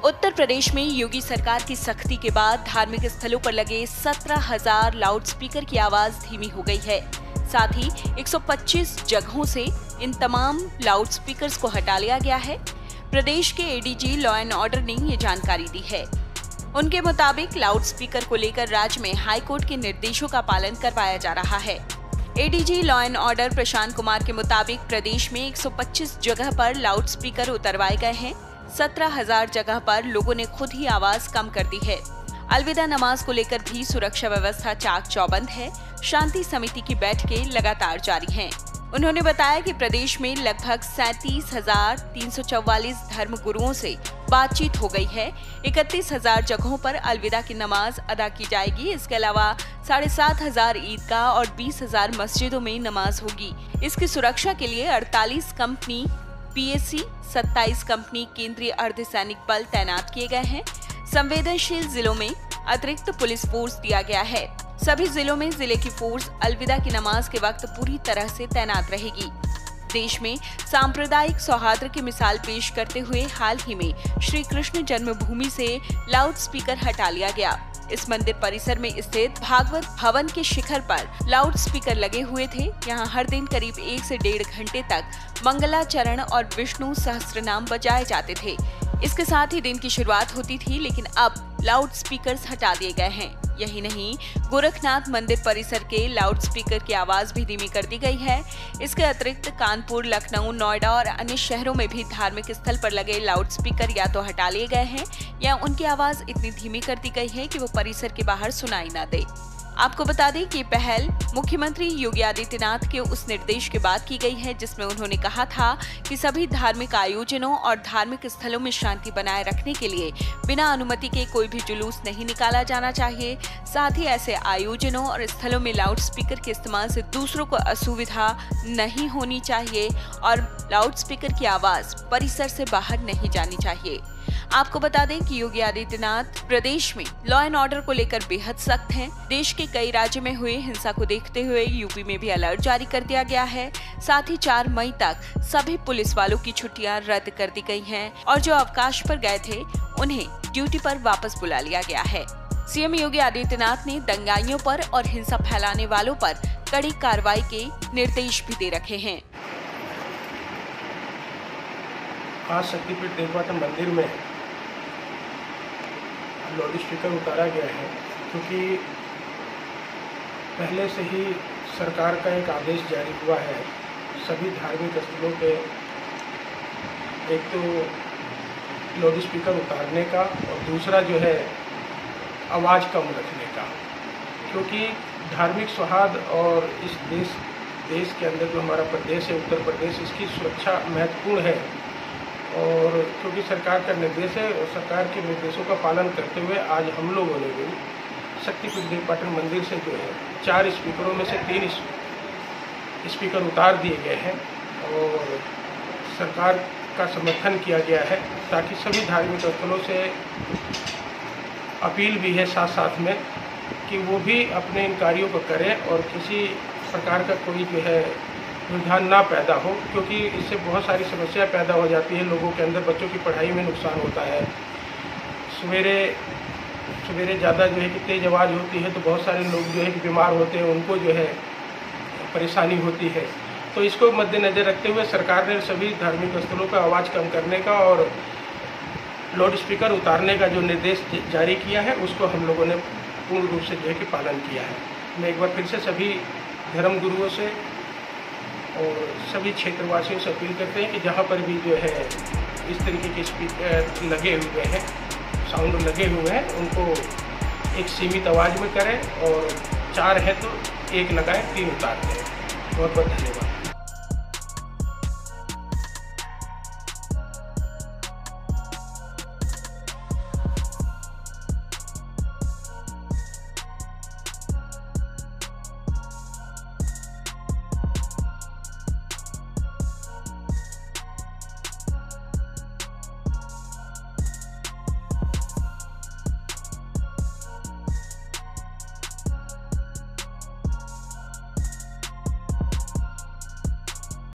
उत्तर प्रदेश में योगी सरकार की सख्ती के बाद धार्मिक स्थलों पर लगे 17,000 लाउडस्पीकर की आवाज धीमी हो गई है। साथ ही 125 जगहों से इन तमाम लाउडस्पीकर्स को हटा लिया गया है। प्रदेश के एडीजी लॉ एंड ऑर्डर ने ये जानकारी दी है। उनके मुताबिक लाउडस्पीकर को लेकर राज्य में हाईकोर्ट के निर्देशों का पालन करवाया जा रहा है। ADG law and order Prashant Kumar के मुताबिक प्रदेश में 125 जगह पर लाउडस्पीकर उतरवाए गए हैं। 17,000 जगह पर लोगों ने खुद ही आवाज कम कर दी है। अलविदा नमाज को लेकर भी सुरक्षा व्यवस्था चाक चौबंद है। शांति समिति की बैठकें लगातार जारी हैं। उन्होंने बताया कि प्रदेश में लगभग 37,344 धर्म गुरुओं से बातचीत हो गई है। 31,000 जगहों पर अलविदा की नमाज अदा की जाएगी। इसके अलावा 7,500 ईदगाह और 20,000 मस्जिदों में नमाज होगी। इसकी सुरक्षा के लिए 48 कंपनी पीएसी, 27 कंपनी केंद्रीय अर्धसैनिक बल तैनात किए गए हैं। संवेदनशील जिलों में अतिरिक्त पुलिस फोर्स दिया गया है। सभी जिलों में जिले की फोर्स अलविदा की नमाज के वक्त पूरी तरह से तैनात रहेगी। देश में सांप्रदायिक सौहार्द की मिसाल पेश करते हुए हाल ही में श्री कृष्ण जन्मभूमि से लाउडस्पीकर हटा लिया गया। इस मंदिर परिसर में स्थित भागवत भवन के शिखर पर लाउडस्पीकर लगे हुए थे। यहाँ हर दिन करीब 1 से 1.5 घंटे तक मंगलाचरण और विष्णु सहस्त्रनाम बजाए जाते थे। इसके साथ ही दिन की शुरुआत होती थी, लेकिन अब लाउडस्पीकर्स हटा दिए गए हैं। यही नहीं, गोरखनाथ मंदिर परिसर के लाउडस्पीकर की आवाज भी धीमी कर दी गई है। इसके अतिरिक्त कानपुर, लखनऊ, नोएडा और अन्य शहरों में भी धार्मिक स्थल पर लगे लाउडस्पीकर या तो हटा लिए गए हैं या उनकी आवाज इतनी धीमी कर दी गई है कि वो परिसर के बाहर सुनाई न दे। आपको बता दें कि पहल मुख्यमंत्री योगी आदित्यनाथ के उस निर्देश के बाद की गई है जिसमें उन्होंने कहा था कि सभी धार्मिक आयोजनों और धार्मिक स्थलों में शांति बनाए रखने के लिए बिना अनुमति के कोई भी जुलूस नहीं निकाला जाना चाहिए। साथ ही ऐसे आयोजनों और स्थलों में लाउडस्पीकर के इस्तेमाल से दूसरों को असुविधा नहीं होनी चाहिए और लाउडस्पीकर की आवाज परिसर से बाहर नहीं जानी चाहिए। आपको बता दें कि योगी आदित्यनाथ प्रदेश में लॉ एंड ऑर्डर को लेकर बेहद सख्त हैं। देश के कई राज्यों में हुए हिंसा को देखते हुए यूपी में भी अलर्ट जारी कर दिया गया है। साथ ही 4 मई तक सभी पुलिस वालों की छुट्टियां रद्द कर दी गई हैं और जो अवकाश पर गए थे उन्हें ड्यूटी पर वापस बुला लिया गया है। सीएम योगी आदित्यनाथ ने दंगाइयों पर और हिंसा फैलाने वालों पर कड़ी कार्रवाई के निर्देश भी दे रखे हैं। आज शक्तिपीठ देवपाटन मंदिर में लाउडस्पीकर उतारा गया है क्योंकि पहले से ही सरकार का एक आदेश जारी हुआ है सभी धार्मिक स्थलों पे एक तो लाउडस्पीकर उतारने का और दूसरा जो है आवाज़ कम रखने का, क्योंकि धार्मिक सौहार्द और इस देश के अंदर जो हमारा प्रदेश है उत्तर प्रदेश, इसकी सुरक्षा महत्वपूर्ण है। और क्योंकि सरकार का निर्देश है और सरकार के निर्देशों का पालन करते हुए आज हम लोगों ने भी शक्तिपीठ देवपाटन मंदिर से जो है 4 स्पीकरों में से 3 स्पीकर उतार दिए गए हैं और सरकार का समर्थन किया गया है ताकि सभी धार्मिक स्थलों से अपील भी है साथ साथ में कि वो भी अपने इन कार्यों को करें और किसी प्रकार का कोई जो है रुझान ना पैदा हो, क्योंकि इससे बहुत सारी समस्या पैदा हो जाती है लोगों के अंदर। बच्चों की पढ़ाई में नुकसान होता है। सवेरे ज़्यादा जो है कि तेज़ आवाज़ होती है तो बहुत सारे लोग जो है कि बीमार होते हैं, उनको जो है परेशानी होती है। तो इसको मद्देनज़र रखते हुए सरकार ने सभी धार्मिक स्थलों पर आवाज़ कम करने का और लाउडस्पीकर उतारने का जो निर्देश जारी किया है उसको हम लोगों ने पूर्ण रूप से जो है कि पालन किया है। मैं एक बार फिर से सभी धर्म गुरुओं से और सभी क्षेत्रवासियों से अपील करते हैं कि जहाँ पर भी जो है इस तरीके के स्पीकर लगे हुए हैं, साउंड लगे हुए हैं, उनको एक सीमित आवाज़ में करें और 4 है तो 1 लगाएं, 3 उतार दें। बहुत बहुत धन्यवाद।